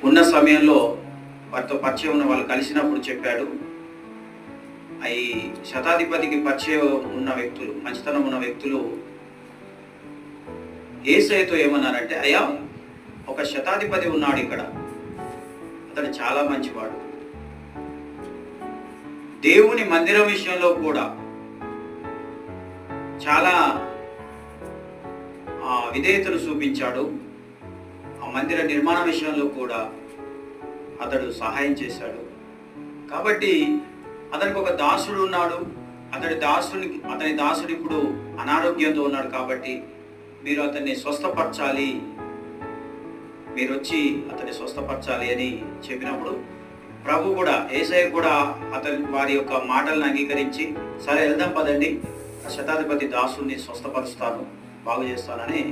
ఉన్న సమయంలో వారితో పరిచయం ఉన్న వాళ్ళు కలిసినప్పుడు చెప్పాడు, ఈ శతాధిపతికి పరిచయం ఉన్న వ్యక్తులు, మంచితనం ఉన్న వ్యక్తులు యేసయ్యతో ఏమన్నారంటే, అయ్యా ఒక శతాధిపతి ఉన్నాడు ఇక్కడ, అతడు చాలా మంచివాడు, దేవుని మందిరం విషయంలో కూడా చాలా విధేయతను చూపించాడు, ఆ మందిర నిర్మాణ విషయంలో కూడా అతడు సహాయం చేశాడు, కాబట్టి అతనికి ఒక దాసుడు ఉన్నాడు, అతని దాసుడు ఇప్పుడు అనారోగ్యంతో ఉన్నాడు, కాబట్టి మీరు అతన్ని స్వస్థపరచాలి, మీరు వచ్చి అతన్ని స్వస్థపరచాలి అని చెప్పినప్పుడు ప్రభు కూడా, యేసయ్య కూడా వారి యొక్క మాటలను అంగీకరించి, సరే వెళ్దాం పదండి, శతాధిపతి దాసుని స్వస్థపరుస్తాను, బాగు చేస్తానని